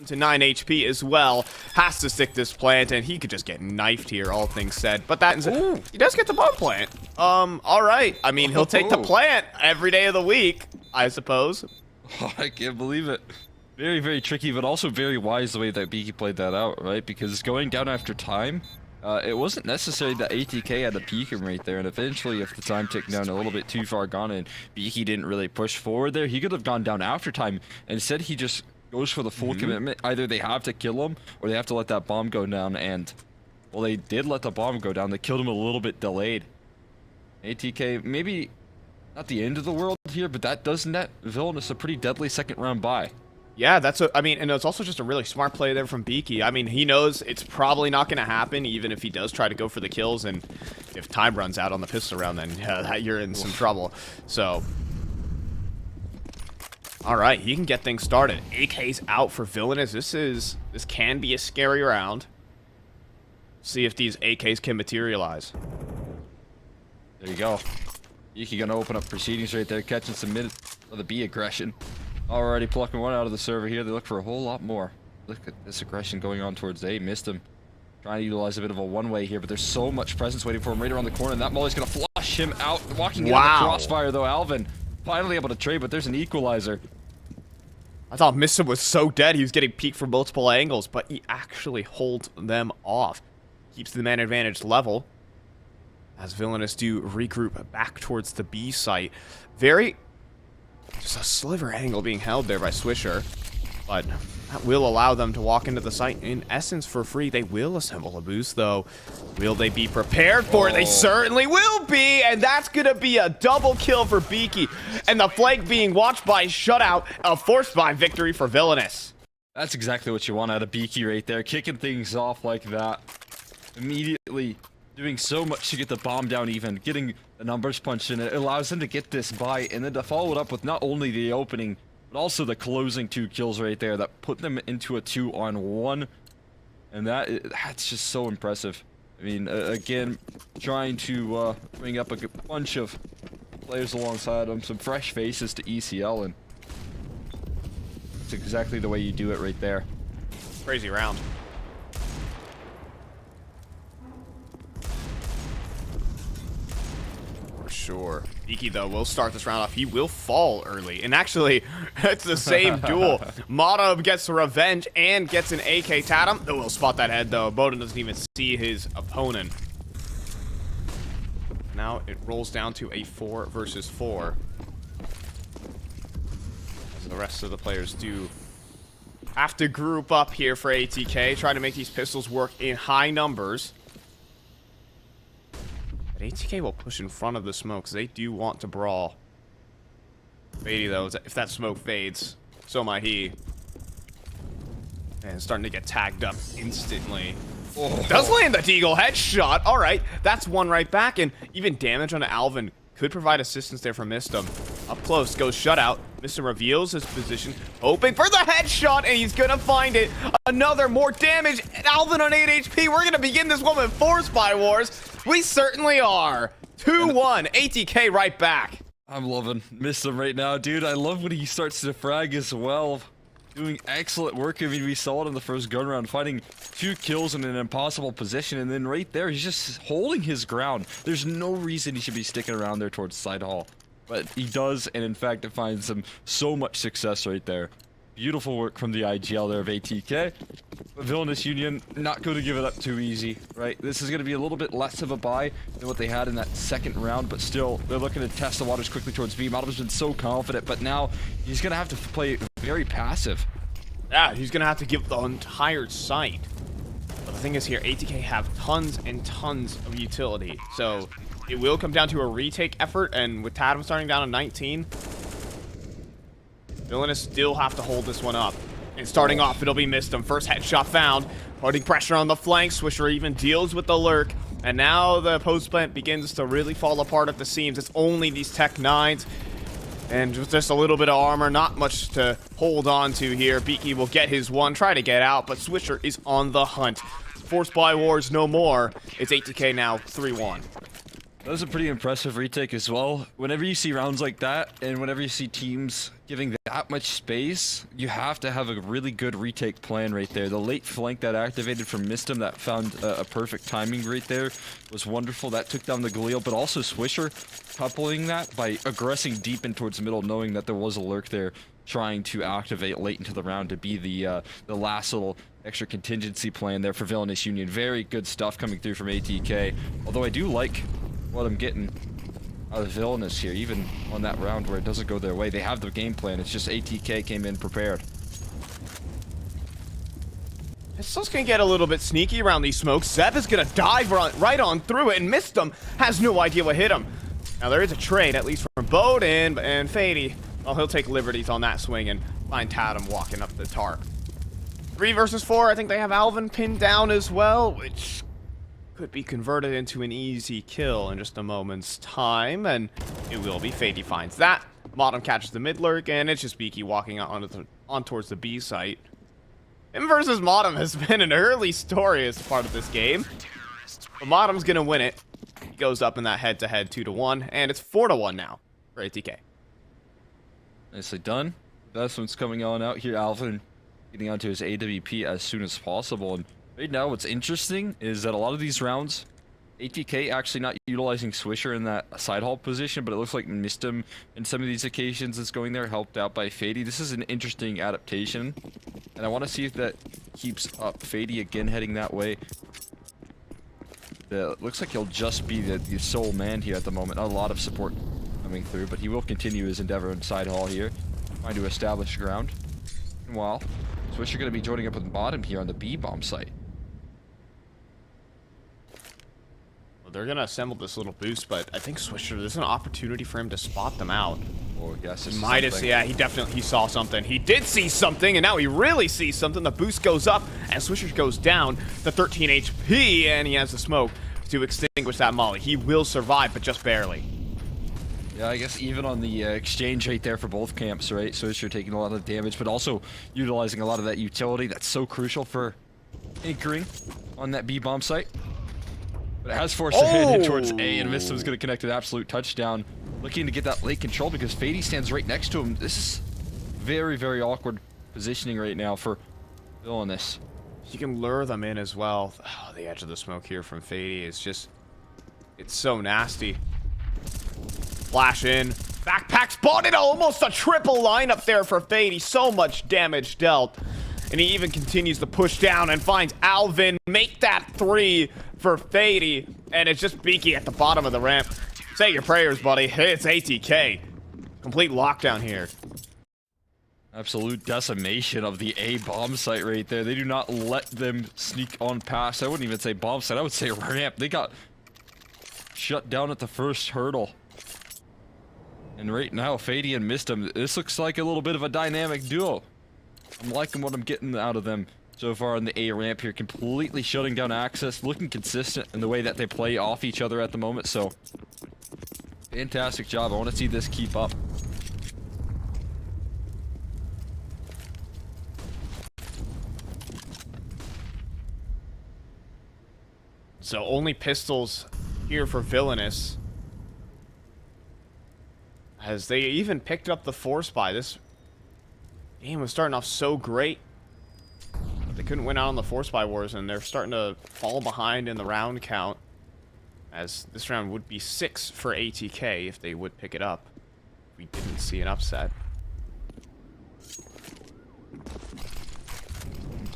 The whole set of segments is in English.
to 9 HP as well, has to stick this plant, and he could just get knifed here, all things said. But that he does get the bomb plant. All right. I mean, he'll take the plant every day of the week, I suppose. Oh, I can't believe it. Very, very tricky, but also very wise the way that BeaKie played that out, right? Because going down after time, it wasn't necessary that Atk had to peek him right there, and eventually if the time ticked down a little bit too far gone and BeaKie didn't really push forward there, he could have gone down after time. Instead, he just goes for the full commitment. Either they have to kill him, or they have to let that bomb go down, and, well, they did let the bomb go down. They killed him a little bit delayed. Atk, maybe not the end of the world here, but that does net Villainous a pretty deadly second round bye. Yeah, I mean, and it's also just a really smart play there from BeaKie. I mean, he knows it's probably not going to happen, even if he does try to go for the kills, and if time runs out on the pistol round, then you're in some trouble. So, all right, he can get things started. AK's out for Villainous. This can be a scary round. See if these AKs can materialize. There you go. BeaKie gonna open up proceedings right there, catching some mid of the B aggression. Already plucking one out of the server here. They look for a whole lot more. Look at this aggression going on towards A. MisteM trying to utilize a bit of a one-way here, but there's so much presence waiting for him right around the corner, and that molly's gonna flush him out. Walking into the crossfire though, Alvin finally able to trade, but there's an equalizer. I thought MisteM was so dead he was getting peeked from multiple angles, but he actually holds them off. Keeps the man advantage level. As Villainous do regroup back towards the B site. Just a sliver angle being held there by Swisher. But that will allow them to walk into the site in essence for free. They will assemble a boost though. Will they be prepared for it? They certainly will be, and that's gonna be a double kill for BeaKie. And the flank being watched by Shutout, a forced by victory for Villainous. That's exactly what you want out of BeaKie right there, kicking things off like that. Immediately doing so much to get the bomb down even, getting the numbers punched in. It allows them to get this bye, and then to follow it up with not only the opening, but also the closing 2 kills right there that put them into a 2-on-1. And that's just so impressive. I mean, again, trying to bring up a bunch of players alongside them, some fresh faces to ECL, and it's exactly the way you do it right there. Crazy round. Sure. BeaKie, though, will start this round off. He will fall early. And actually, it's the same duel. MoTm gets revenge and gets an AK tatm. Will spot that head, though. MoTm doesn't even see his opponent. Now it rolls down to a 4 versus 4. As the rest of the players do have to group up here for Atk. Try to make these pistols work in high numbers. Atk will push in front of the smoke because they do want to brawl. Fadey, though, if that smoke fades, so might he. And starting to get tagged up instantly. Oh. Does land the Deagle headshot. All right, that's one right back, and even damage on Alvin could provide assistance there for MisteM. Up close goes Shutout. MisteM reveals his position, hoping for the headshot, and he's gonna find it. Another more damage. Alvin on 8 HP. We're gonna begin this one with 4 Spy Wars. We certainly are. 2-1. Atk right back. I'm loving MisteM right now, dude. I love when he starts to frag as well. Doing excellent work. I mean, we saw it in the first gun round, finding 2 kills in an impossible position, and then right there, he's just holding his ground. There's no reason he should be sticking around there towards side hall. But he does, and in fact, it finds him so much success right there. Beautiful work from the IGL there of Atk. But Villainous Union, not going to give it up too easy, right? This is going to be a little bit less of a bye than what they had in that second round, but still, they're looking to test the waters quickly towards B. MoTm's been so confident, but now he's going to have to play very passive. Yeah, he's going to have to give the entire site. But the thing is here, Atk have tons and tons of utility, so it will come down to a retake effort, and with tatm starting down to 19, Villainous still have to hold this one up. And starting off, it'll be MisteM. First headshot found. Putting pressure on the flank. Swisher even deals with the lurk. And now the post plant begins to really fall apart at the seams. It's only these Tech 9s. And just a little bit of armor. Not much to hold on to here. BeaKie will get his one. Try to get out. But Swisher is on the hunt. 4 Spy Wars no more. It's Atk now 3-1. That was a pretty impressive retake as well. Whenever you see rounds like that, and whenever you see teams giving that much space, you have to have a really good retake plan right there. The late flank that activated from BeaKie that found a perfect timing right there was wonderful. That took down the Galil, but also Swisher coupling that by aggressing deep in towards middle, knowing that there was a lurk there, trying to activate late into the round to be the last little extra contingency plan there for Villainous Union. Very good stuff coming through from Atk. Although I do like what I'm getting out of Villainous here, even on that round where it doesn't go their way. They have the game plan. It's just Atk came in prepared. Pistol's gonna get a little bit sneaky around these smokes. Zeb is gonna dive right on through it, and MisteM has no idea what hit him. Now there is a trade, at least from Bowden and Fadey. Well, he'll take liberties on that swing and find tatm walking up the tarp. 3 versus 4. I think they have Alvin pinned down as well, which could be converted into an easy kill in just a moment's time, and it will be. Fadey finds that. MoTm catches the mid lurk, and it's just BeaKie walking on towards the B site. Him versus MoTm has been an early story as part of this game, but MoTm's gonna win it. He goes up in that head-to-head 2-1, and it's 4-1 now for Atk. Nicely done. That's what's coming on out here. Alvin getting onto his AWP as soon as possible. And right now, what's interesting is that a lot of these rounds, Atk actually not utilizing Swisher in that side hall position, but it looks like BeaKie in some of these occasions is going there, helped out by Fadey. This is an interesting adaptation, and I want to see if that keeps up. Fadey again heading that way. It looks like he'll just be the sole man here at the moment. Not a lot of support coming through, but he will continue his endeavor in side hall here, trying to establish ground. Meanwhile, Swisher going to be joining up with BoTm here on the B bomb site. Well, they're going to assemble this little boost, but I think Swisher, there's an opportunity for him to spot them out. Oh, yes. Midas, yeah, he saw something. He did see something, and now he really sees something. The boost goes up, and Swisher goes down to 13 HP, and he has the smoke to extinguish that molly. He will survive, but just barely. Yeah, I guess even on the exchange right there for both camps, right? Swisher taking a lot of damage, but also utilizing a lot of that utility that's so crucial for anchoring on that B bomb site. But it has forced a head in towards A, and BeaKie's going to connect an absolute touchdown. Looking to get that late control because Fadey stands right next to him. This is very, very awkward positioning right now for Villainous. You can lure them in as well. Oh, the edge of the smoke here from Fadey is just... it's so nasty. Flash in. Backpack spotted. Almost a triple lineup there for Fadey. So much damage dealt. And he even continues to push down and finds Alvin. Make that 3 for Fadey. And it's just BeaKie at the bottom of the ramp. Say your prayers, buddy. It's Atk. Complete lockdown here. Absolute decimation of the A bomb site right there. They do not let them sneak on past. I wouldn't even say bomb site. I would say ramp. They got shut down at the first hurdle. And right now, Fadey and BeaKie, this looks like a little bit of a dynamic duo. I'm liking what I'm getting out of them so far on the A ramp here. Completely shutting down access. Looking consistent in the way that they play off each other at the moment. So, fantastic job. I want to see this keep up. So only pistols here for Villainous. As they even picked up the force buy. This game was starting off so great. But they couldn't win out on the force buy wars, and they're starting to fall behind in the round count. As this round would be 6 for Atk if they would pick it up. We didn't see an upset.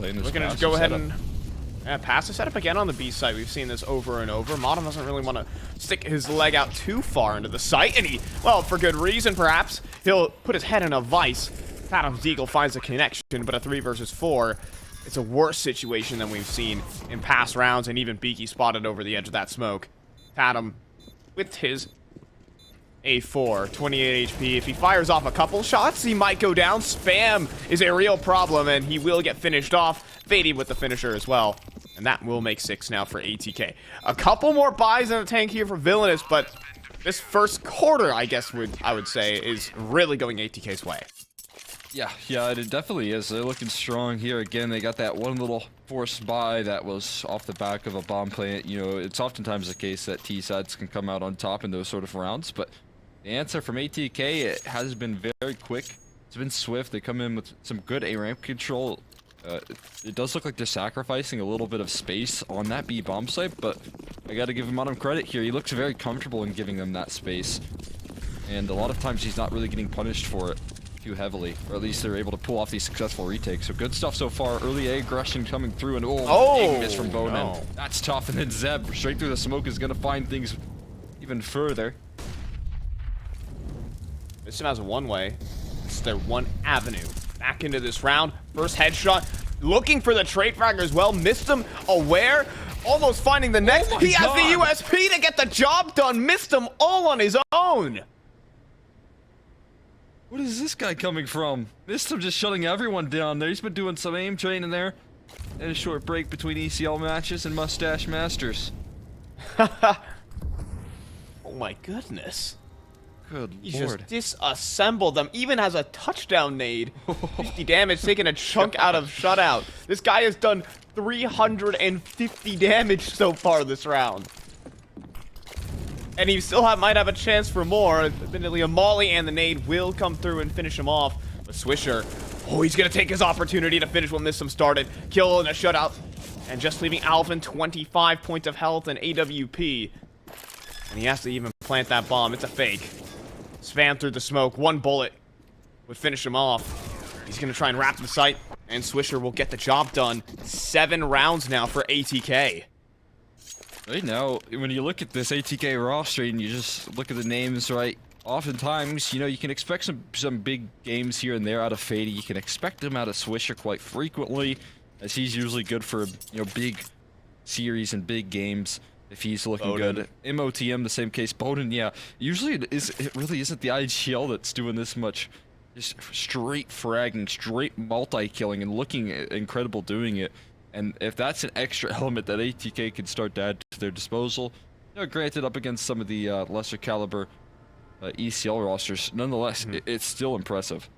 We're gonna just go ahead and pass the setup again on the B side. We've seen this over and over. MoTm doesn't really want to stick his leg out too far into the site, and he, well, for good reason perhaps, he'll put his head in a vice. tatm's Eagle finds a connection, but a 3 versus 4, it's a worse situation than we've seen in past rounds, and even BeaKie spotted over the edge of that smoke. tatm with his A4, 28 HP. If he fires off a couple shots, he might go down. Spam is a real problem, and he will get finished off. Fadey with the finisher as well. And that will make 6 now for Atk. A couple more buys in the tank here for Villainous, but this first quarter, I guess I would say, is really going Atk's way. Yeah, it definitely is. They're looking strong here. Again, they got that one little forced buy that was off the back of a bomb plant. You know, it's oftentimes the case that T-sides can come out on top in those sort of rounds, but the answer from Atk, it has been very quick. It's been swift. They come in with some good A-ramp control. It does look like they're sacrificing a little bit of space on that B bomb site, but I gotta give him credit here. He looks very comfortable in giving them that space, and a lot of times he's not really getting punished for it too heavily, or at least they're able to pull off these successful retakes. So good stuff so far. Early A aggression coming through, and big miss from Bowden. No. That's tough. And then Zeb straight through the smoke is gonna find things even further. MisteM has one way. It's their one avenue. Back into this round. First headshot. Looking for the trait fragger as well. MisteM aware. Almost finding the next. He has the USP to get the job done. MisteM all on his own. What is this guy coming from? MisteM just shutting everyone down there. He's been doing some aim training there. And a short break between ECL matches and Mustache Masters. Oh my goodness. Good He lord. just disassembled them. Even has a touchdown nade. 50 damage, taking a chunk out of shutout. This guy has done 350 damage so far this round. And he still might have a chance for more. Admittedly, a molly and the nade will come through and finish him off. But Swisher, he's going to take his opportunity to finish what MisteM started. Kill and a shutout. And just leaving Alvin 25 points of health and AWP. And he has to even plant that bomb. It's a fake. Spam through the smoke. One bullet would finish him off. He's going to try and wrap the site. And Swisher will get the job done. 7 rounds now for Atk. Right now, when you look at this Atk roster and you just look at the names, right, oftentimes, you know, you can expect some big games here and there out of Fadey. You can expect them out of Swisher quite frequently, as he's usually good for, you know, big series and big games if he's looking good. MOTM, the same case. Bowden, yeah. Usually it really isn't the IGL that's doing this much. Just straight fragging, straight multi-killing, and looking incredible doing it. And if that's an extra element that Atk can start to add to their disposal, you know, granted up against some of the lesser caliber ECL rosters, nonetheless, it's still impressive.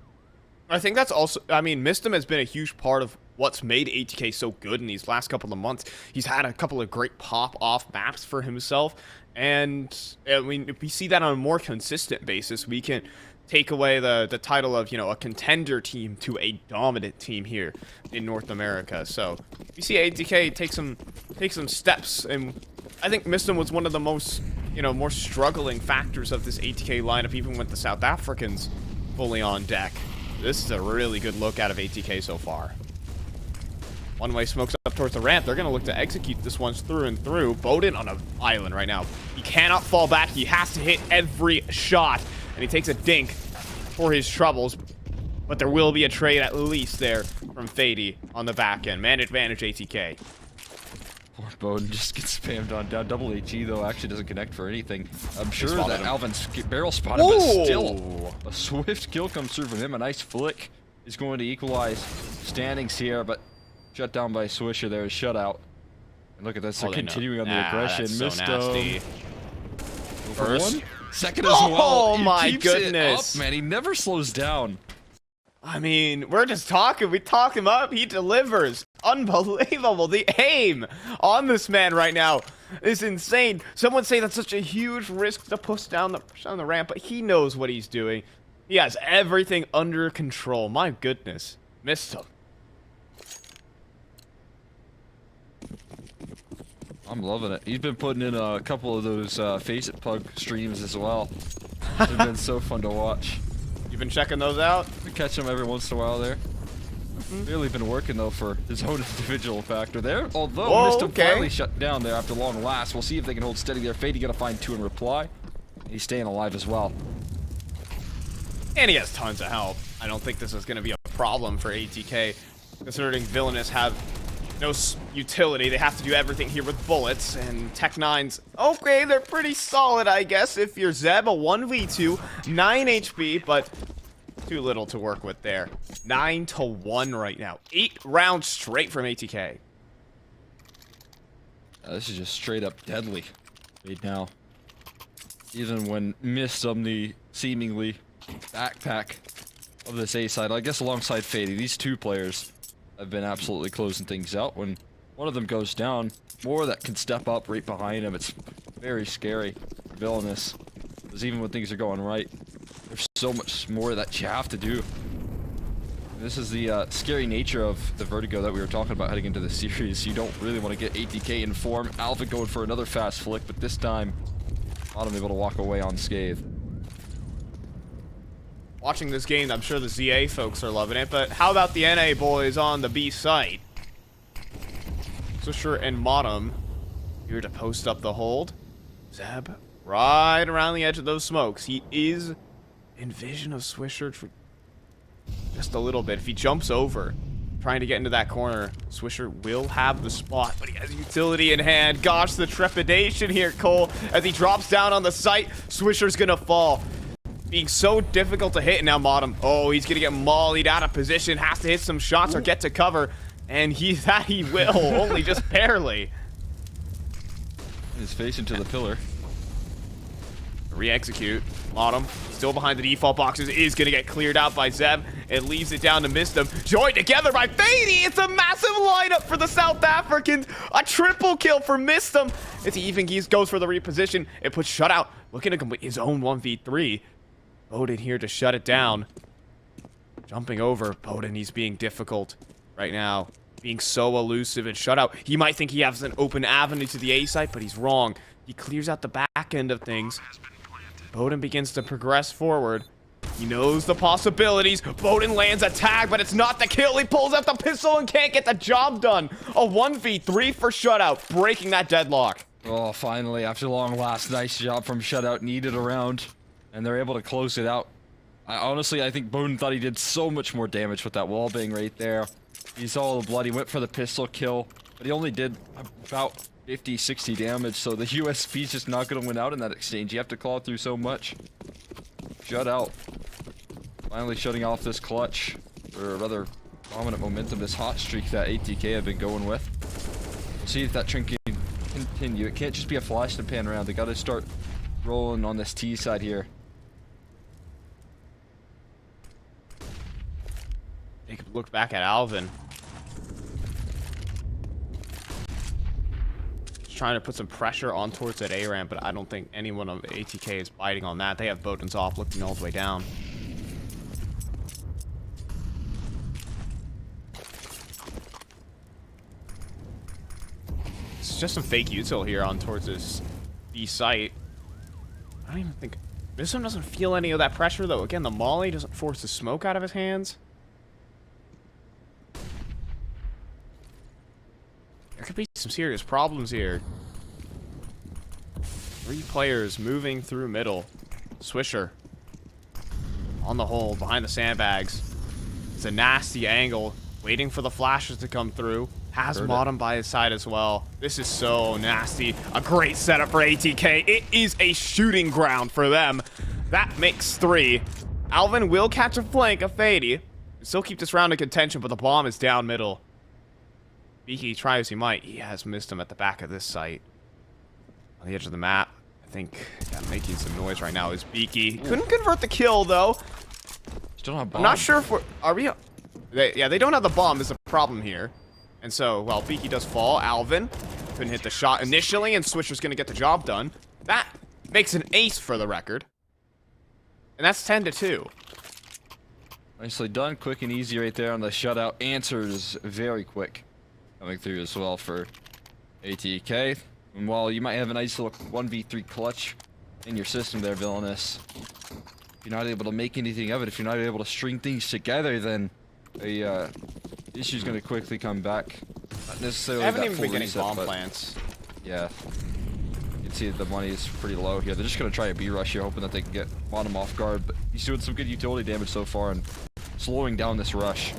I think that's also, I mean, MisteM has been a huge part of what's made Atk so good in these last couple of months. He's had a couple of great pop-off maps for himself, and I mean, if we see that on a more consistent basis, we can take away the title of, you know, a contender team to a dominant team here in North America. So we see Atk take some steps, and I think MisteM was one of the most, you know, more struggling factors of this Atk lineup, even with the South Africans fully on deck. This is a really good look out of Atk so far. One way smokes up towards the ramp. They're going to look to execute this one through and through. Bowden on an island right now. He cannot fall back. He has to hit every shot. And he takes a dink for his troubles. But there will be a trade at least there from Fadey on the back end. Man advantage Atk. Poor Bowden just gets spammed on down. Double HE, though, actually doesn't connect for anything. I'm sure that Alvin's barrel spotted, but still, a swift kill comes through from him. A nice flick is going to equalize standings here, but shut down by Swisher there, is shutout. And look at this, they're continuing on the aggression. MisteM. First. Second as well. Oh He my keeps goodness. it up, man. He never slows down. I mean, we're just talking. We talk him up. He delivers. Unbelievable. The aim on this man right now is insane. Someone say that's such a huge risk to push down the ramp, but he knows what he's doing. He has everything under control. My goodness. MisteM. I'm loving it. He's been putting in a couple of those Face It Pug streams as well. They've been so fun to watch. You've been checking those out? We catch him every once in a while there. Really been working though for his own individual factor there. Although MisteM finally shut down there after long last. We'll see if they can hold steady there. Fadey gonna find 2 in reply. He's staying alive as well. And he has tons of help. I don't think this is gonna be a problem for Atk, considering Villainous have no utility. They have to do everything here with bullets, and Tech9's, okay, they're pretty solid, I guess, if you're Zeb, a 1v2, 9 HP, but too little to work with there. 9-1 right now. 8 rounds straight from Atk. This is just straight up deadly right now. Even when MisteM, the seemingly backpack of this A side. I guess alongside Fadey, these two players have been absolutely closing things out. When one of them goes down, more that can step up right behind him. It's very scary. Villainous. Because even when things are going right, there's so much more that you have to do. This is the scary nature of the Vertigo that we were talking about heading into the series. You don't really want to get Atk in form. Alpha going for another fast flick, but this time, Bottom able to walk away unscathed. Watching this game, I'm sure the ZA folks are loving it, but how about the NA boys on the B site? Swisher and MoTm here to post up the hold. Zeb right around the edge of those smokes. He is in vision of Swisher for just a little bit. If he jumps over, trying to get into that corner, Swisher will have the spot, but he has utility in hand. Gosh, the trepidation here, Cole, as he drops down on the site. Swisher's gonna fall. Being so difficult to hit, and now MoTm. Oh, he's gonna get mollied out of position. Has to hit some shots or get to cover, and he will, only just barely. His face into the pillar. Re-execute. MoTm, still behind the default boxes, is gonna get cleared out by Zeb. It leaves it down to MisteM. Joined together by Fadey. It's a massive lineup for the South Africans. A triple kill for MisteM. As he even goes for the reposition. It puts shutout looking to complete his own 1v3. Bowden here to shut it down. Jumping over. Bowden, he's being difficult right now. Being so elusive and shutout. He might think he has an open avenue to the A site, but he's wrong. He clears out the back end of things. Bowden begins to progress forward. He knows the possibilities. Bowden lands a tag, but it's not the kill. He pulls out the pistol and can't get the job done. A 1v3 for shutout, breaking that deadlock. Oh, finally, after long last, nice job from shutout, needed a round. And they're able to close it out. Honestly, I think Bowden thought he did so much more damage with that wallbang right there. He saw the blood, he went for the pistol kill, but he only did about 50, 60 damage, so the USP's just not going to win out in that exchange. You have to claw through so much. Shut out. Finally shutting off this clutch, or rather, dominant momentum, this hot streak that Atk have been going with. We'll see if that trend can continue. It can't just be a flash in the pan round. They got to start rolling on this T side here. Take a look back at Alvin. Just trying to put some pressure on towards that A ramp, but I don't think anyone of Atk is biting on that. They have Bowden's off, looking all the way down. It's just some fake util here on towards this B site. I don't even think MisteM doesn't feel any of that pressure though. Again, the molly doesn't force the smoke out of his hands. There could be some serious problems here. 3 players moving through middle. Swisher on the hold behind the sandbags. It's a nasty angle, waiting for the flashes to come through. Has MoTm by his side as well. This is so nasty. A great setup for Atk. It is a shooting ground for them. That makes 3. Alvin will catch a flank of Fadey. Still keep this round in contention, but the bomb is down middle. BeaKie try as he might. He has MisteM at the back of this site. On the edge of the map. I think making some noise right now is BeaKie. Couldn't convert the kill though. Still don't have bomb. I'm not sure if we're... Are we... Yeah, they don't have the bomb is a problem here. And so, well, BeaKie does fall. Alvin couldn't hit the shot initially, and Swisher's going to get the job done. That makes an ace for the record. And that's 10-2. Nicely done. Quick and easy right there on the shutout. Answers very quick. Coming through as well for Atk. And while you might have a nice little 1v3 clutch in your system there, Villainous, if you're not able to make anything of it, if you're not able to string things together, then a issue's going to quickly come back. Not necessarily They haven't that even full been getting reset, bomb but plants. yeah. You can see that the money is pretty low here. They're just going to try a B rush here, hoping that they can get MoTm off guard, but he's doing some good utility damage so far and slowing down this rush.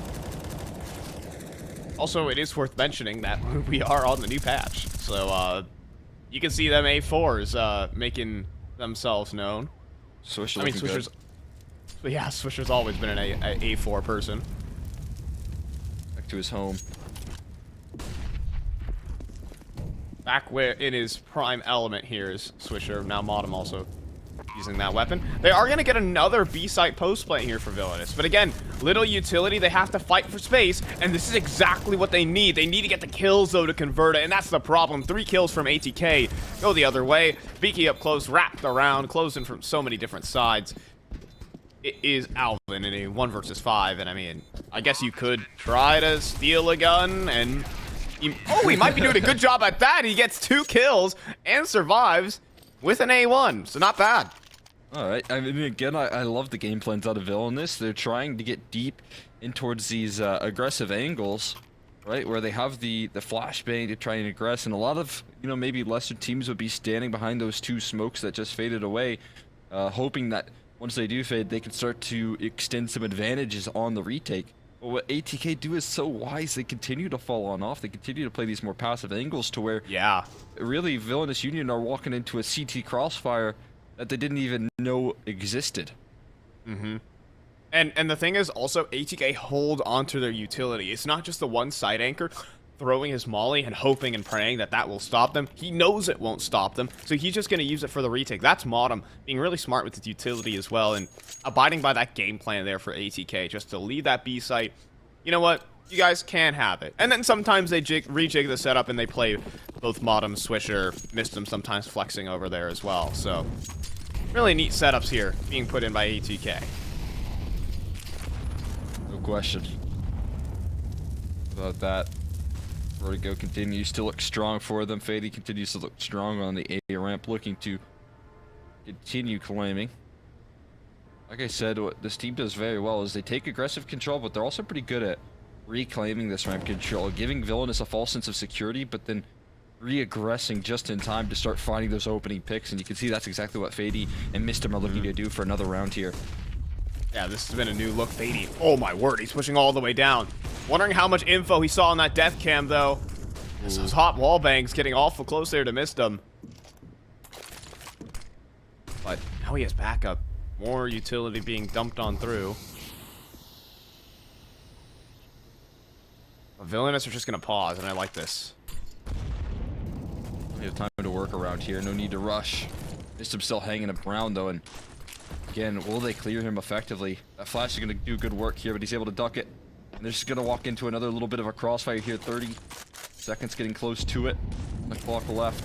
Also, it is worth mentioning that we are on the new patch. So, you can see them A4s making themselves known. Swisher I mean, looking Swisher's... good. Yeah, Swisher's always been an A4 person. Back to his home. Back where in his prime element here is Swisher. Now MoTm also using that weapon. They are going to get another B-site post play here for Villainous. But again, little utility. They have to fight for space, and this is exactly what they need. They need to get the kills, though, to convert it, and that's the problem. 3 kills from Atk. Go the other way. BeaKie up close, wrapped around, closing from so many different sides. It is Alvin in a 1 versus 5, and I mean, I guess you could try to steal a gun, and he might be doing a good job at that. He gets 2 kills and survives with an A1, so not bad. All right. I mean, again, I love the game plans out of Villainous. They're trying to get deep in towards these aggressive angles, right, where they have the flashbang to try and aggress, and a lot of, you know, maybe lesser teams would be standing behind those 2 smokes that just faded away, hoping that once they do fade, they can start to extend some advantages on the retake. But what Atk do is so wise. They continue to fall on off. They continue to play these more passive angles to where, yeah, really, Villainous Union are walking into a CT crossfire that they didn't even know existed. Mm-hmm. And the thing is, also, Atk hold onto their utility. It's not just the one side anchor throwing his molly and hoping and praying that that will stop them. He knows it won't stop them, so he's just going to use it for the retake. That's MoTm being really smart with his utility as well, and abiding by that game plan there for Atk, just to lead that B site. You know what? You guys can have it. And then sometimes they rejig the setup and they play both MoTm, Swisher, MisteM, sometimes flexing over there as well. So, really neat setups here being put in by Atk. No question about that. Vertigo continues to look strong for them. Fadey continues to look strong on the A ramp, looking to continue claiming. Like I said, what this team does very well is they take aggressive control, but they're also pretty good at reclaiming this ramp control, giving Villainous a false sense of security, but then re-aggressing just in time to start finding those opening picks. And you can see that's exactly what Fadey and MisteM are looking to do for another round here. Yeah, this has been a new look. Fadey, oh my word, he's pushing all the way down. Wondering how much info he saw on that death cam, though. Those hot wall bangs getting awful close there to MisteM. But now he has backup. More utility being dumped on through. Villainous are just going to pause, and I like this. We have time to work around here. No need to rush. MisteM's still hanging around, though, and again, will they clear him effectively? That flash is going to do good work here, but he's able to duck it. And they're just going to walk into another little bit of a crossfire here. 30 seconds getting close to it. The clock left.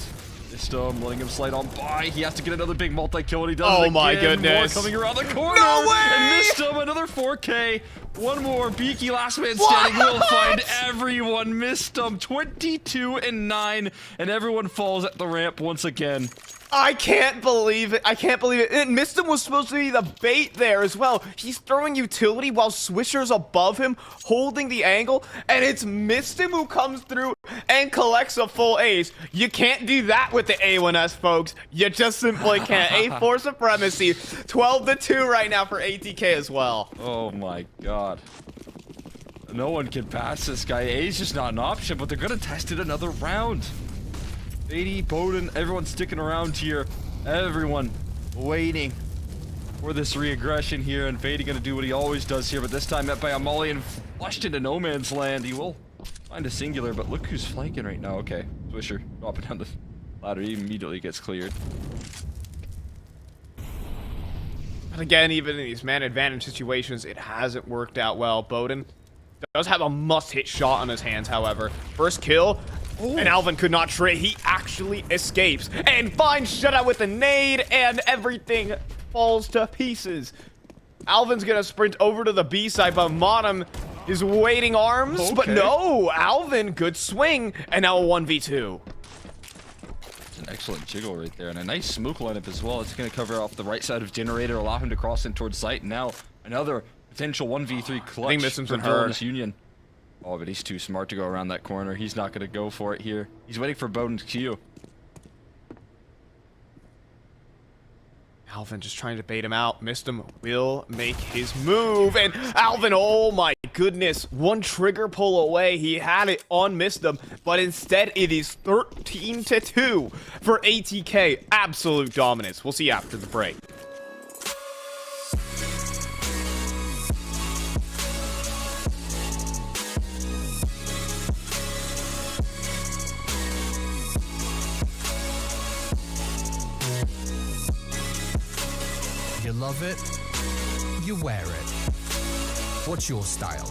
MisteM letting him slide on by. He has to get another big multi-kill, and he does it again. My goodness. More coming around the corner. No way! And MisteM, another 4K. One more. BeaKie, last man standing, will find everyone. MisteM, 22-9, and everyone falls at the ramp once again. I can't believe it. I can't believe it. And MisteM was supposed to be the bait there as well. He's throwing utility while Swisher's above him, holding the angle, and it's MisteM who comes through and collects a full ace. You can't do that with the A1S, folks. You just simply can't. A4 supremacy. 12-2 right now for Atk as well. Oh my god. No one can pass this guy. A's just not an option, but they're going to test it another round. Fadey, Bowden, everyone sticking around here. Everyone waiting for this re-aggression here. And Fadey gonna do what he always does here, but this time met by a molly and flushed into no man's land. He will find a singular, but look who's flanking right now. Okay, Swisher dropping down the ladder. He immediately gets cleared. But again, even in these man advantage situations, it hasn't worked out well. Bowden does have a must-hit shot on his hands, however. First kill. Ooh. And Alvin could not trade. He actually escapes and finds shutout with a nade, and everything falls to pieces. Alvin's gonna sprint over to the B side, but MoTm is waiting arms. Okay. But no, Alvin, good swing, and now a 1v2. It's an excellent jiggle right there, and a nice smoke lineup as well. It's gonna cover off the right side of Generator, allow him to cross in towards site. Now another potential 1v3 clutch. I think MisteM's been for Villainous Union. Oh, but he's too smart to go around that corner. He's not going to go for it here. He's waiting for Bowden's Q. Alvin just trying to bait him out. MisteM will make his move. And Alvin, oh my goodness. One trigger pull away. He had it on MisteM, but instead it is 13-2 for Atk. Absolute dominance. We'll see you after the break. love it, you wear it. What's your style?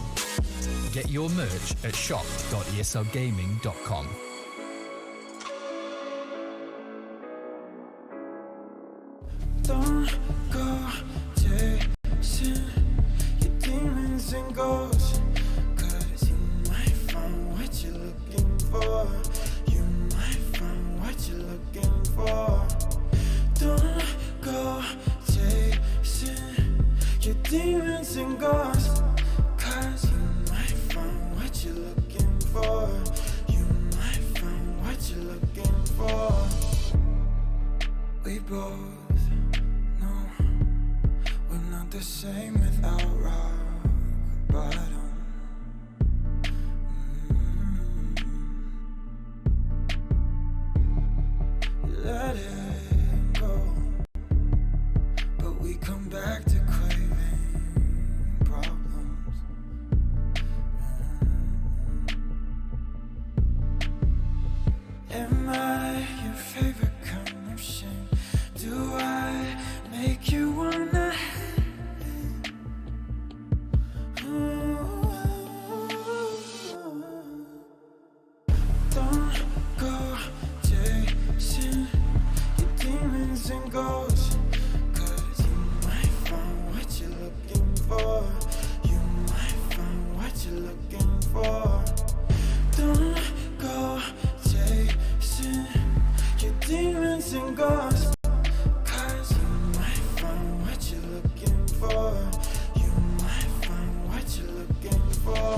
Get your merch at shop.eslgaming.com. Don't go chasing your demons and ghosts, 'cause you might find what you're looking for. You might find what you're looking for. Don't go chasing your demons and ghosts, 'cause you might find what you're looking for. You might find what you're looking for. We both the same without rock bottom. Let it go, but we come back to craving problems. Am I your favorite kind of shame? Do I make you wanna? Don't go chasing your demons and ghosts, 'cause you might find what you're looking for. You might find what you're looking for. Don't go chasing your demons and ghosts, 'cause you might find what you're looking for. You might find what you're looking for.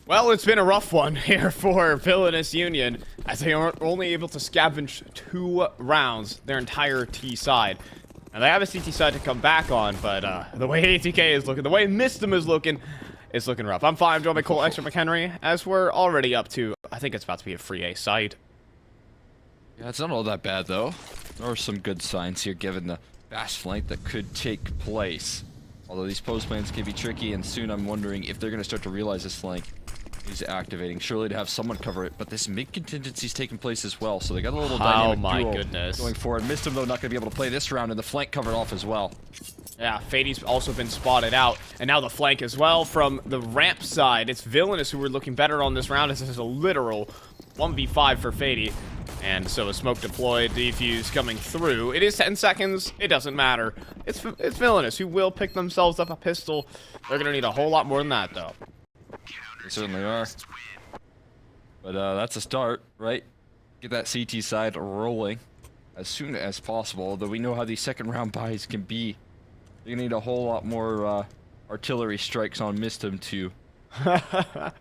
Well, it's been a rough one here for Villainous Union, as they are only able to scavenge 2 rounds, their entire T side. And they have a CT side to come back on, but the way Atk is looking, the way MisteM is looking, it's looking rough. I'm fine, joined by Cole Extra McHenry, as we're already up to, I think it's about to be a free A site. Yeah, it's not all that bad, though. There are some good signs here, given the fast flank that could take place. Although these post plans can be tricky, and soon I'm wondering if they're going to start to realize this flank is activating. Surely to have someone cover it, but this mid contingency's taking place as well, so they got a little Oh dynamic my duo goodness. going forward. MisteM, though, not going to be able to play this round, and the flank covered off as well. Yeah, Fadey's also been spotted out, and now the flank as well from the ramp side. It's Villainous who were looking better on this round. This is a literal 1v5 for Fadey. And so a smoke deployed, defuse coming through. It is 10 seconds. It doesn't matter. It's Villainous who will pick themselves up a pistol. They're going to need a whole lot more than that, though. They certainly are. But that's a start, right? Get that CT side rolling as soon as possible. Although we know how these second round buys can be. They're going to need a whole lot more artillery strikes on MisteM to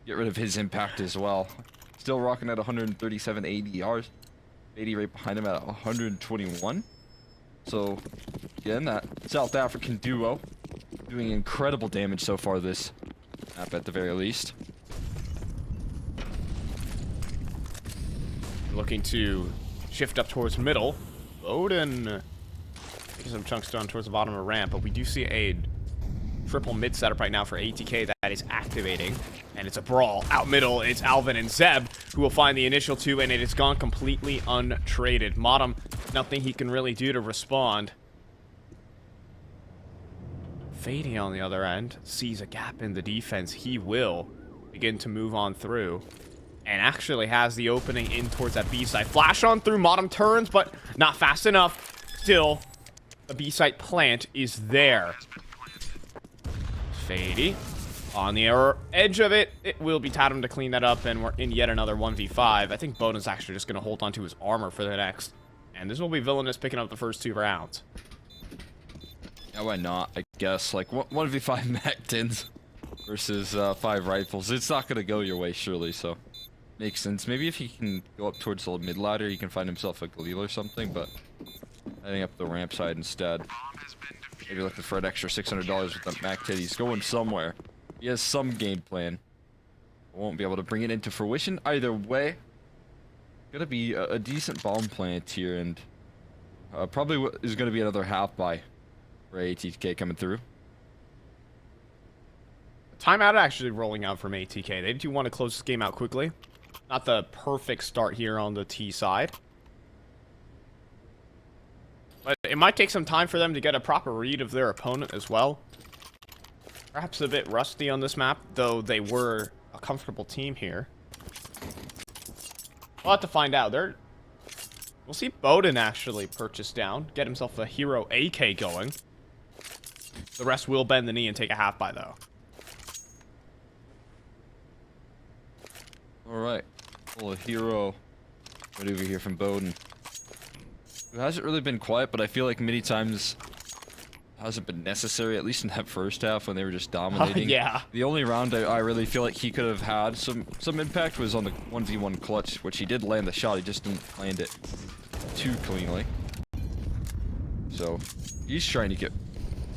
get rid of his impact as well. Still rocking at 137 ADRs. 80 right behind him at 121. So, again, that South African duo doing incredible damage so far this map at the very least. Looking to shift up towards middle. Odin taking some chunks down towards the bottom of the ramp, but we do see a triple mid setup right now for ATK that is activating. And it's a brawl. Out middle, it's Alvin and Zeb who will find the initial two, and it has gone completely untraded. MoTm, nothing he can really do to respond. Fadey on the other end sees a gap in the defense. He will begin to move on through. And actually has the opening in towards that B site. Flash on through, MoTm turns, but not fast enough. Still, the B site plant is there. Fadey on the edge of it. It will be tatm to clean that up, and we're in yet another 1v5. I think Boden's actually just going to hold onto his armor for the next. And this will be Villainous picking up the first 2 rounds. Yeah, why not? I guess, like, 1v5 MAC-10s versus 5 rifles. It's not going to go your way, surely, so makes sense. Maybe if he can go up towards the mid ladder, he can find himself a Galil or something, but heading up the ramp side instead. Maybe looking for an extra $600 with the MAC-10. He's going somewhere. He has some game plan. Won't be able to bring it into fruition either way. Gonna be a decent bomb plant here, and probably is gonna be another half buy for ATK coming through. Timeout actually rolling out from ATK. They do want to close this game out quickly. Not the perfect start here on the T side. But it might take some time for them to get a proper read of their opponent as well. Perhaps a bit rusty on this map, though they were a comfortable team here. We'll have to find out. We'll see Boden actually purchase down, get himself a hero AK going. The rest will bend the knee and take a half buy, though. Alright. A little hero right over here from Boden. It hasn't really been quiet, but I feel like many times hasn't been necessary, at least in that first half when they were just dominating. Yeah. The only round I really feel like he could have had some impact was on the 1v1 clutch, which he did land the shot, he just didn't land it too cleanly. So, he's trying to get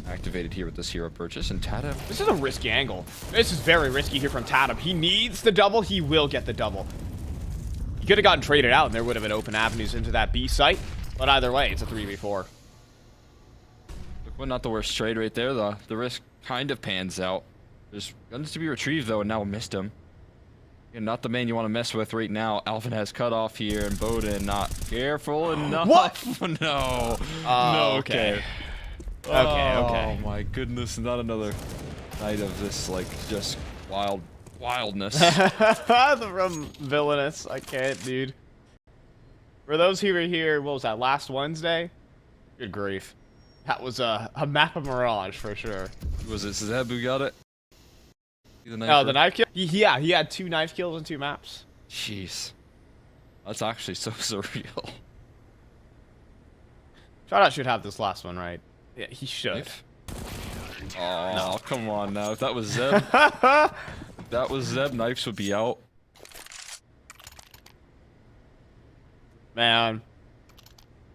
activated here with this hero purchase, and tatm. This is a risky angle. This is very risky here from tatm. He needs the double, he will get the double. He could have gotten traded out, and there would have been open avenues into that B site. But either way, it's a 3v4. Well, not the worst trade right there, though. The risk kind of pans out. There's guns to be retrieved, though, and now MisteM. And not the man you want to mess with right now. Alvin has cut off here, and Boden not careful enough. What? No. No, okay. Okay, Oh my goodness, not another night of this, like, just wildness. From Villainous. I can't, dude. For those who were here, what was that, last Wednesday? Good grief. That was a map of Mirage, for sure. Was it Zeb who got it? Oh, the knife kill? Yeah, he had 2 knife kills and 2 maps. Jeez. That's actually so surreal. Shutout should have this last one, right? Yeah, he should. Oh, no. Come on now. If that was Zeb, if that was Zeb, knives would be out. Man.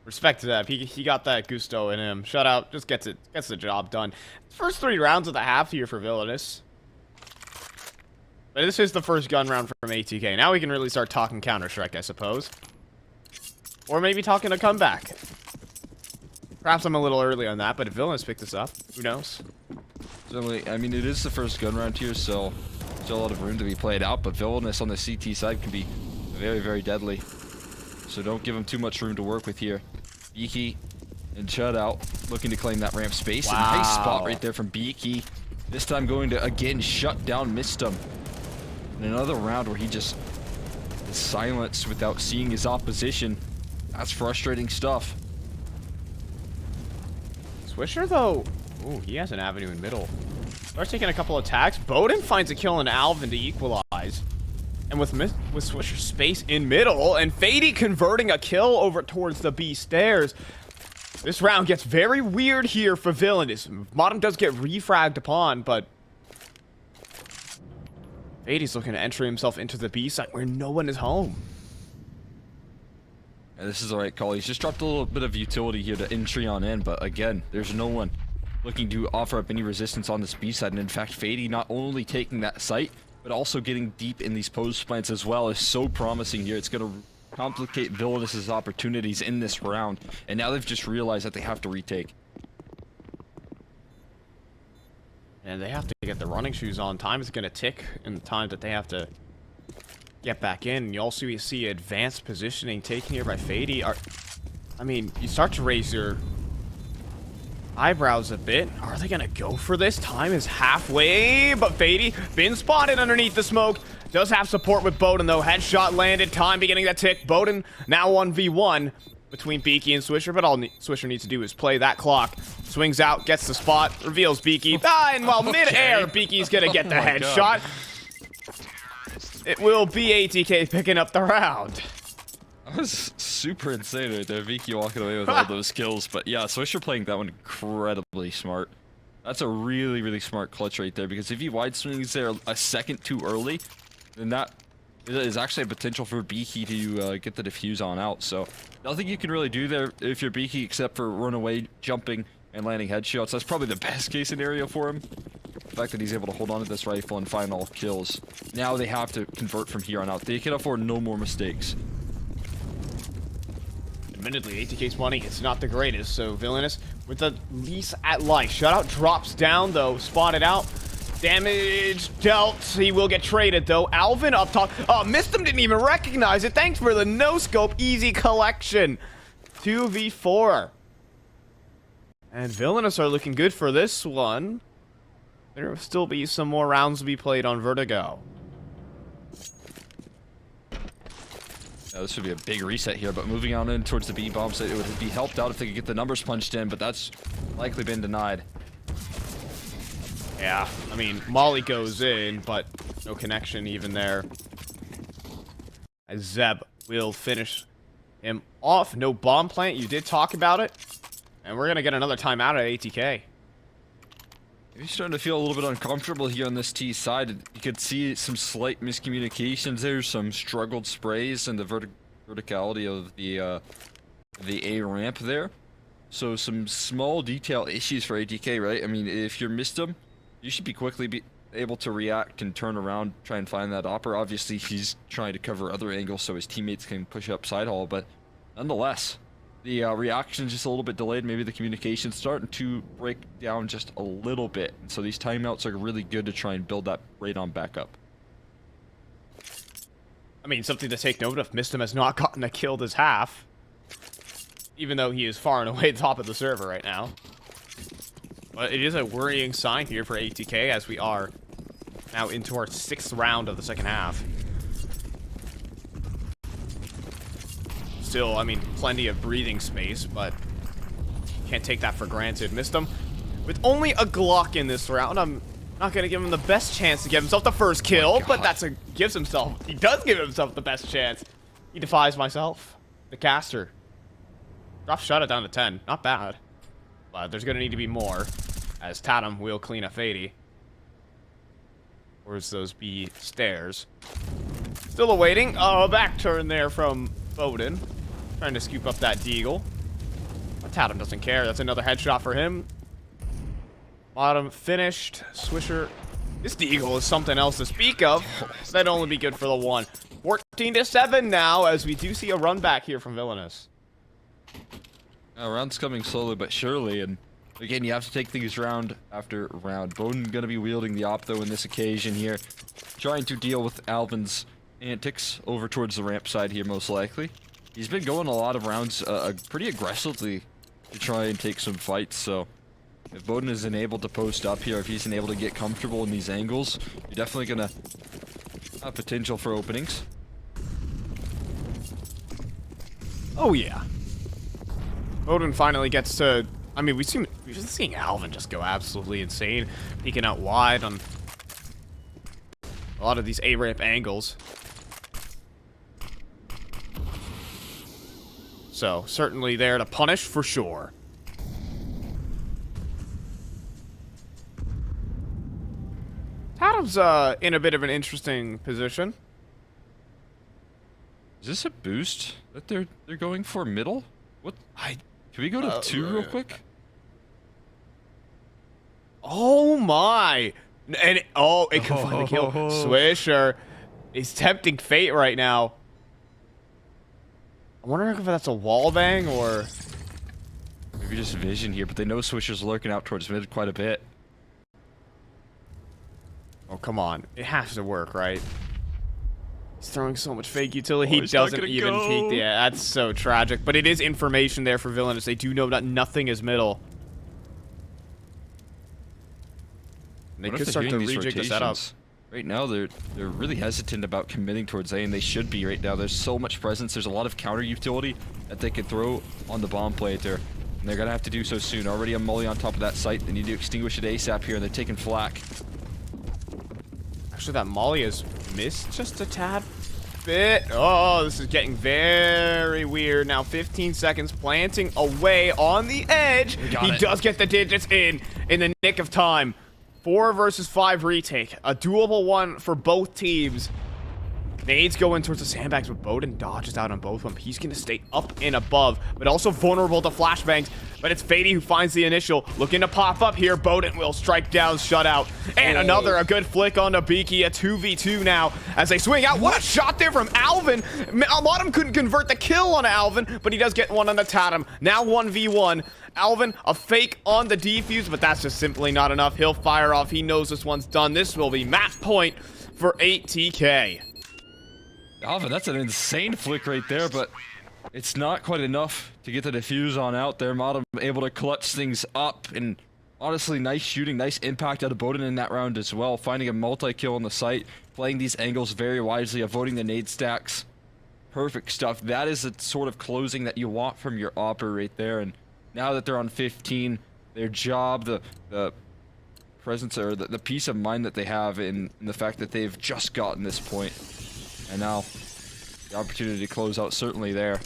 Respect to that. He got that gusto in him. Shutout just gets the job done. First 3 rounds of the half here for Villainous. But this is the first gun round from ATK. Now we can really start talking Counter-Strike, I suppose. Or maybe talking a comeback. Perhaps I'm a little early on that, but if Villainous picked this up, who knows? Certainly, I mean, it is the first gun round here, so Still a lot of room to be played out, but Villainous on the CT side can be very, very deadly. So don't give him too much room to work with here. BeaKie and shutout looking to claim that ramp space. Wow. And nice spot right there from BeaKie. This time going to, again, shut down MisteM. In another round where he just is silenced without seeing his opposition. That's frustrating stuff. Swisher, though, ooh, he has an avenue in middle. Starts taking a couple attacks. Bowden finds a kill on Alvin to equalize. And with Swisher's space in middle, and Fadey converting a kill over towards the B stairs. This round gets very weird here for Villainous. MoTm does get refragged upon, but Fadey's looking to enter himself into the B side where no one is home. And this is the right call. He's just dropped a little bit of utility here to entry on in, but again, there's no one looking to offer up any resistance on this B side. And in fact, Fadey not only taking that site, but also getting deep in these post plants as well is so promising here. It's going to complicate Villainous's opportunities in this round. And now they've just realized that they have to retake. And they have to get the running shoes on. Time is going to tick in the time that they have to get back in. And you also see advanced positioning taken here by Fadey. I mean, you start to raise your eyebrows a bit. Are they going to go for this? Time is halfway, but Fadey been spotted underneath the smoke. Does have support with Bowden, though. Headshot landed. Time beginning to tick. Bowden now 1v1 between BeaKie and Swisher, but all Swisher needs to do is play that clock. Swings out, gets the spot, reveals BeaKie. And while mid-air, BeaKie's going to get the headshot. It will be Atk picking up the round. That was super insane right there. BeaKie walking away with all those kills. But yeah, Swisher playing that one incredibly smart. That's a really, really smart clutch right there. Because if he wide swings there a second too early, then that is actually a potential for BeaKie to get the defuse on out. So nothing you can really do there if you're BeaKie except for run away, jumping, and landing headshots. That's probably the best case scenario for him. The fact that he's able to hold on to this rifle and find all kills. Now they have to convert from here on out. They can afford no more mistakes. Admittedly, Atk's money is not the greatest, so Villainous with the least at life. Shutout drops down, though. Spotted out. Damage dealt. He will get traded, though. Alvin up top. Oh, MisteM didn't even recognize it. Thanks for the no-scope. Easy collection. 2v4. And Villainous are looking good for this one. There will still be some more rounds to be played on Vertigo. This would be a big reset here, but moving on in towards the B bomb site, it would be helped out if they could get the numbers punched in, but that's likely been denied. Yeah, I mean, Molly goes in, but no connection even there. As Zeb will finish him off. No bomb plant, you did talk about it. And we're going to get another timeout at Atk. He's starting to feel a little bit uncomfortable here on this T side. You could see some slight miscommunications there, some struggled sprays and the verticality of the A ramp there. So some small detail issues for Atk, right? I mean, if you're MisteM, you should be quickly able to react and turn around, try and find that opper. Obviously, he's trying to cover other angles so his teammates can push up side hall, but nonetheless, the reaction is just a little bit delayed. Maybe the communication's starting to break down just a little bit. And so these timeouts are really good to try and build that radon back up. I mean, something to take note of. MisteM has not gotten a kill this half. Even though he is far and away the top of the server right now. But it is a worrying sign here for Atk as we are now into our 6th round of the second half. Still, I mean, plenty of breathing space, but can't take that for granted. MisteM with only a Glock in this round. I'm not going to give him the best chance to give himself the first kill, but he does give himself the best chance. He defies myself. The caster. Drop shutout down to 10. Not bad. But there's going to need to be more, as tatm will clean up Fadey. Towards those B stairs. Still awaiting. Oh, a back turn there from Bowden. Trying to scoop up that deagle. But tatm doesn't care. That's another headshot for him. MoTm finished. Swisher. This deagle is something else to speak of. That'd only be good for the one. 14-7 now, as we do see a run back here from Villainous. Round's coming slowly but surely, and Again, you have to take things round after round. Bowden gonna be wielding the op though in this occasion here, trying to deal with Alvin's antics over towards the ramp side here most likely. He's been going a lot of rounds pretty aggressively to try and take some fights, so if Bowden isn't able to post up here, if he's able to get comfortable in these angles, you're definitely gonna have potential for openings. Oh yeah. Bowden finally gets to. I mean, we've just seeing Alvin just go absolutely insane, peeking out wide on a lot of these A-ramp angles. So certainly there to punish for sure. Tatum's in a bit of an interesting position. Is this a boost that they're going for middle? What? Can we go to 2 real quick? Oh my! And it can find the kill. Swisher is tempting fate right now. I'm wondering if that's a wall bang or maybe just vision here, but they know Swisher's lurking out towards mid quite a bit. Oh come on! It has to work, right? He's throwing so much fake utility. He doesn't even peek. Yeah, that's so tragic. But it is information there for Villainous. They do know that nothing is middle. And they could start to rejig the setup. Right now, they're really hesitant about committing towards A, and they should be right now. There's so much presence. There's a lot of counter utility that they could throw on the bomb plate there, and they're gonna have to do so soon. Already a molly on top of that site. They need to extinguish it ASAP here, and they're taking flak. Actually, that molly has missed just a tad bit. Oh, this is getting very weird. Now 15 seconds, planting away on the edge. He does get the digits in the nick of time. 4 versus 5 retake. A doable one for both teams. Nades go in towards the sandbags, but Bowden dodges out on both of them. He's going to stay up and above, but also vulnerable to flashbangs. But it's Fadey who finds the initial. Looking to pop up here. Bowden will strike down shutout. And a good flick onto BeaKie. A 2v2 now as they swing out. What a shot there from Alvin. MoTm couldn't convert the kill on Alvin, but he does get one on the tatm. Now 1v1. Alvin, a fake on the defuse, but that's just simply not enough. He'll fire off. He knows this one's done. This will be match point for Atk. Alvin, that's an insane flick right there, but it's not quite enough to get the defuse on out there. MoTm able to clutch things up, and honestly, nice shooting, nice impact out of Bowden in that round as well. Finding a multi-kill on the site, playing these angles very wisely, avoiding the nade stacks. Perfect stuff. That is the sort of closing that you want from your opper right there, and now that they're on 15, their job, the presence, or the peace of mind that they have in the fact that they've just gotten this point. And now, the opportunity to close out certainly there.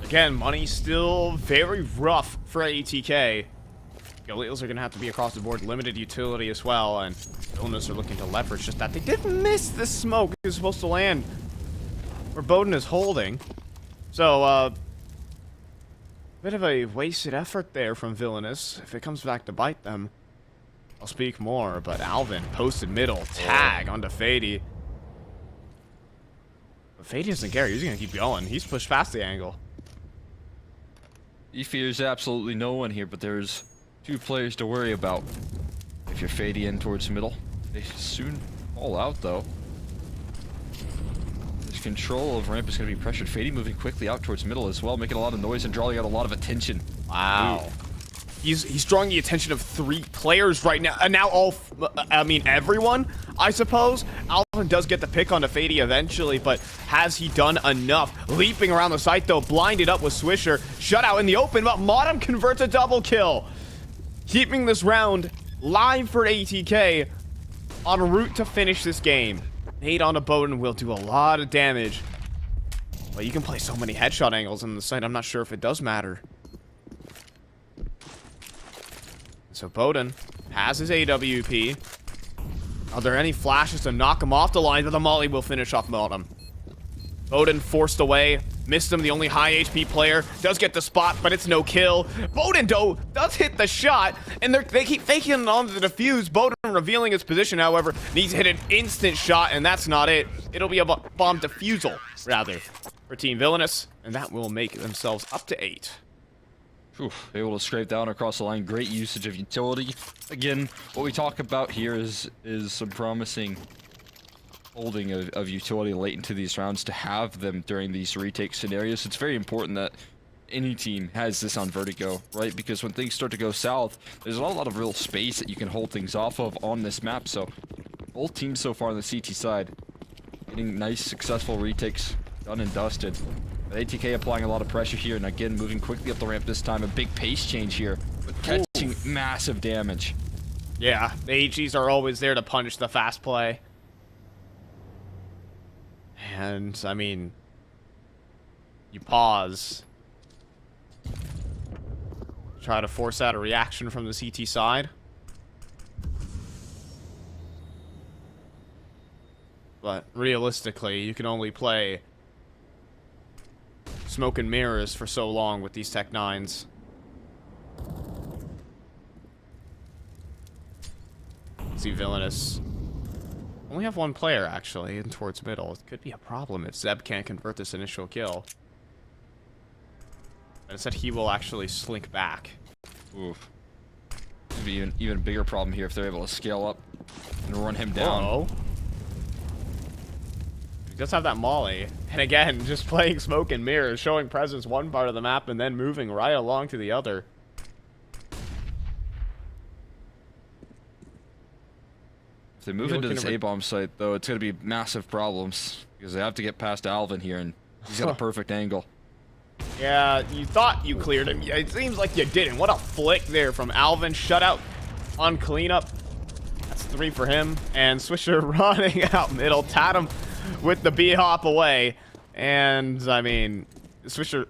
Again, money still very rough for Atk. Galils are going to have to be across the board. Limited utility as well, and Villainous are looking to leverage just that. They did miss the smoke. It was supposed to land where Bowden is holding. So, bit of a wasted effort there from Villainous. If it comes back to bite them, I'll speak more, but Alvin posted middle, tag onto Fadey. But Fadey doesn't care, he's gonna keep going. He's pushed past the angle. He fears absolutely no one here, but there's 2 players to worry about. If you're Fadey in towards middle, they soon fall out though. His control of ramp is gonna be pressured. Fadey moving quickly out towards middle as well, making a lot of noise and drawing out a lot of attention. Wow. Ooh. He's drawing the attention of 3 players right now, and now everyone, I suppose. Alvin does get the pick onto Fadey eventually, but has he done enough? Leaping around the site though, blinded up with Swisher, shutout in the open, but MoTm converts a double kill, keeping this round live for Atk, en route to finish this game. Nade onto Bowden will do a lot of damage, but you can play so many headshot angles in the site. I'm not sure if it does matter. So Bowden has his AWP. Are there any flashes to knock him off the line? But the molly will finish off MoTm. Bowden forced away. MisteM, the only high HP player, does get the spot, but it's no kill. Bowden, though, does hit the shot, and they keep faking it on the defuse. Bowden revealing his position, however, needs to hit an instant shot, and that's not it. It'll be a bomb defusal, rather, for for Team Villainous, and that will make themselves up to 8. Whew, able to scrape down across the line. Great usage of utility. Again, what we talk about here is some promising holding of utility late into these rounds to have them during these retake scenarios. It's very important that any team has this on Vertigo, right? Because when things start to go south, there's not a lot of real space that you can hold things off of on this map. So both teams so far on the CT side getting nice, successful retakes done and dusted. But ATK applying a lot of pressure here, and again, moving quickly up the ramp this time. A big pace change here, but catching massive damage. Yeah, the HGs are always there to punish the fast play. And, I mean, you pause. Try to force out a reaction from the CT side. But realistically, you can only play smoke and mirrors for so long with these Tech 9s. See Villainous. Only have one player, actually, in towards middle. It could be a problem if Zeb can't convert this initial kill. And instead, he will actually slink back. Oof. Could be an even bigger problem here if they're able to scale up and run him down. Uh-oh. He does have that molly. And again, just playing smoke and mirrors, showing presence one part of the map and then moving right along to the other. If they move into this A-bomb site, though, it's going to be massive problems because they have to get past Alvin here, and he's got a perfect angle. Yeah, you thought you cleared him. It seems like you didn't. What a flick there from Alvin. Shutout on cleanup. That's 3 for him. And Swisher running out middle. Tatm with the B-hop away. And, I mean, Swisher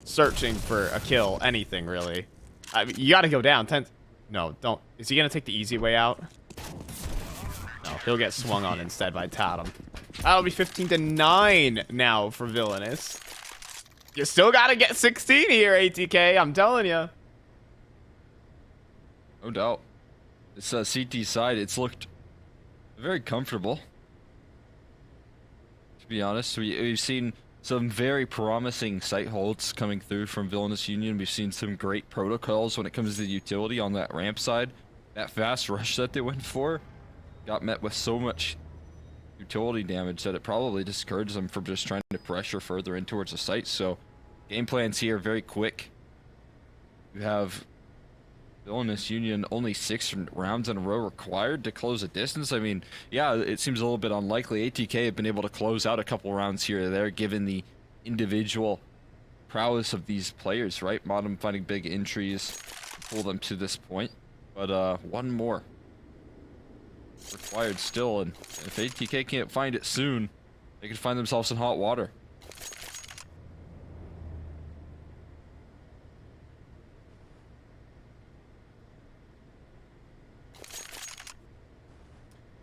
searching for a kill. Anything, really. I mean, you got to go down. 10. No, don't. Is he going to take the easy way out? No, he'll get swung on instead by Tatm. That'll be 15-9 now for Villainous. You still gotta get 16 here, ATK. I'm telling you. No doubt. This CT side, it's looked very comfortable. To be honest, we've seen some very promising site holds coming through from Villainous Union. We've seen some great protocols when it comes to the utility on that ramp side. That fast rush that they went for got met with so much utility damage that it probably discouraged them from just trying to pressure further in towards the site. So game plans here very quick. You have Villainous Union only 6 rounds in a row required to close a distance. I mean, yeah, it seems a little bit unlikely. ATK have been able to close out a couple rounds here or there given the individual prowess of these players, right? MoTm finding big entries to pull them to this point. But one more required still, and if ATK can't find it soon, they could find themselves in hot water.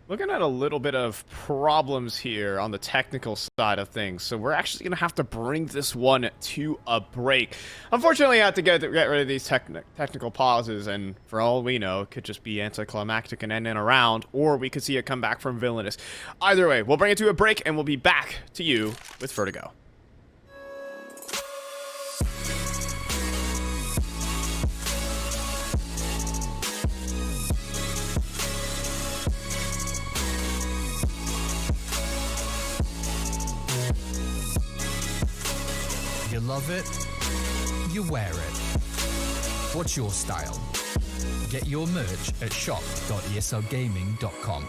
Looking at a little bit of problems here on the technical side of things, so we're actually going to have to bring this one to a break. Unfortunately, I have to get rid of these technical pauses, and for all we know, it could just be anticlimactic and end in a round, or we could see a comeback from Villainous. Either way, we'll bring it to a break, and we'll be back to you with Vertigo. You love it, you wear it. What's your style? Get your merch at shop.eslgaming.com.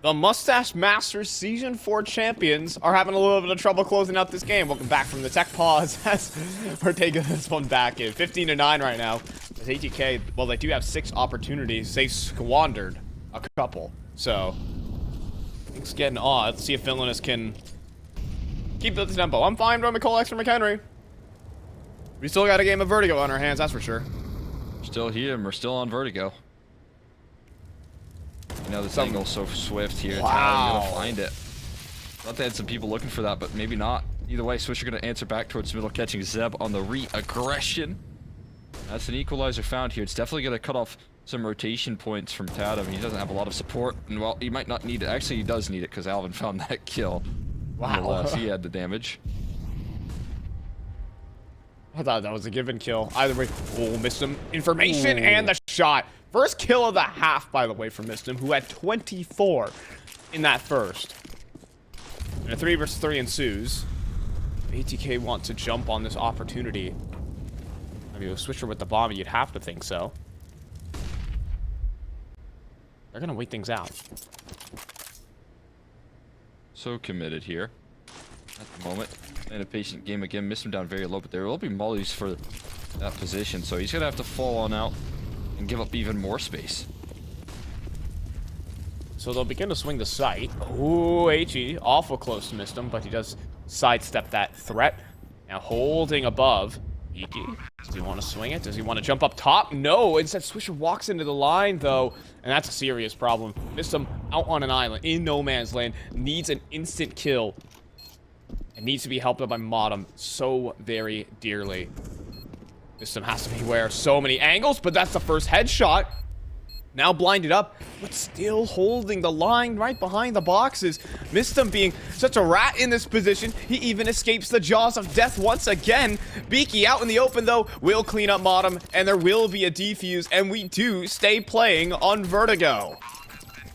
The Mustache Masters Season 4 champions are having a little bit of trouble closing out this game. Welcome back from the tech pause as we're taking this one back in. 15-9 right now. As Atk, well, they do have 6 opportunities. They squandered a couple. So, It's getting odd. Let's see if Villainous can keep the tempo. I'm fine, Roman Colex for McHenry. We still got a game of Vertigo on our hands, that's for sure. Still here, and we're still on Vertigo. You know, this angle's so swift here. Wow. Wow. You're gonna find it. Thought they had some people looking for that, but maybe not. Either way, Swisher gonna answer back towards middle, catching Zeb on the re-aggression. That's an equalizer found here. It's definitely gonna cut off some rotation points from tatm. He doesn't have a lot of support, and well, he might not need it. Actually, he does need it because Alvin found that kill. Wow. He had the damage. I thought that was a given kill. Either way, oh, MisteM information and the shot. First kill of the half, by the way, for MisteM, who had 24 in that first. And a 3 versus 3 ensues. Atk wants to jump on this opportunity. I mean, with Swisher with the bomb, you'd have to think so. They're gonna wait things out. So committed here at the moment. And a patient game again. MisteM down very low, but there will be mollies for that position. So he's gonna have to fall on out and give up even more space. So they'll begin to swing the sight. Ooh, HE, awful close to MisteM, but he does sidestep that threat. Now holding above. BeaKie, does he want to swing it? Does he want to jump up top? No, instead Swisher walks into the line, though, and that's a serious problem. MisteM out on an island, in no man's land, needs an instant kill. It needs to be helped up by MoTm so very dearly. MisteM has to beware so many angles, but that's the first headshot. Now blinded up, but still holding the line right behind the boxes. MisteM being such a rat in this position, he even escapes the jaws of death once again. BeaKie out in the open, though, will clean up MoTm, and there will be a defuse, and we do stay playing on Vertigo.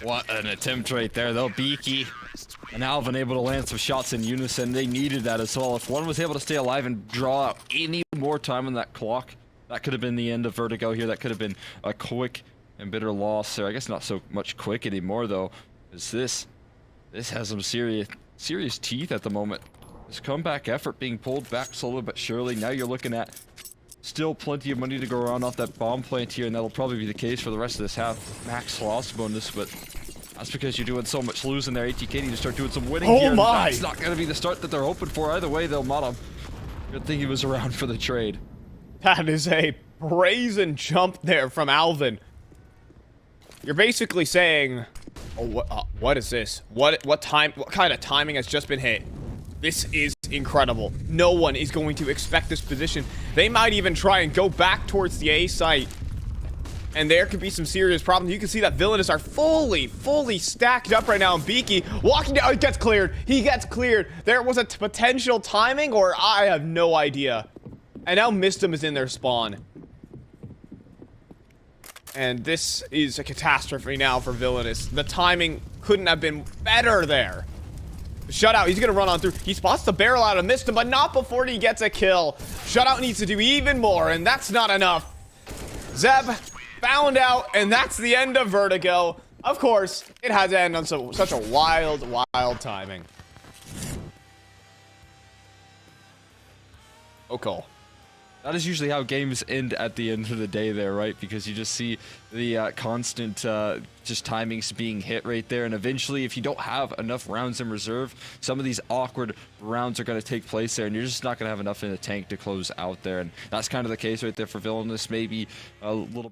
What an attempt right there, though. BeaKie and Alvin able to land some shots in unison. They needed that as well. If one was able to stay alive and draw out any more time on that clock, that could have been the end of Vertigo here. That could have been a quick and bitter loss there. I guess not so much quick anymore, though, is this has some serious teeth at the moment. This comeback effort being pulled back slowly but surely. Now you're looking at still plenty of money to go around off that bomb plant here, and that'll probably be the case for the rest of this half. Max loss bonus, but that's because you're doing so much losing there. Atk need to start doing some winning here. My! That's not going to be the start that they're hoping for either way, though. MoTm, good thing he was around for the trade. That is a brazen jump there from Alvin. You're basically saying, oh, what is this? What kind of timing has just been hit? This is incredible. No one is going to expect this position. They might even try and go back towards the A site. And there could be some serious problems. You can see that Villainous are fully stacked up right now. And BeaKie walking down, he gets cleared. He gets cleared. There was a potential timing, or I have no idea. And now MisteM is in their spawn. And this is a catastrophe now for Villainous. The timing couldn't have been better there. Shutout, he's gonna run on through. He spots the barrel out of MisteM, but not before he gets a kill. Shutout needs to do even more, and that's not enough. Zeb found out, and that's the end of Vertigo. Of course, it had to end on such a wild timing. Oh, cool. That is usually how games end at the end of the day there, right? Because you just see the constant just timings being hit right there. And eventually, if you don't have enough rounds in reserve, some of these awkward rounds are going to take place there. And you're just not going to have enough in the tank to close out there. And that's kind of the case right there for Villainous. Maybe a little...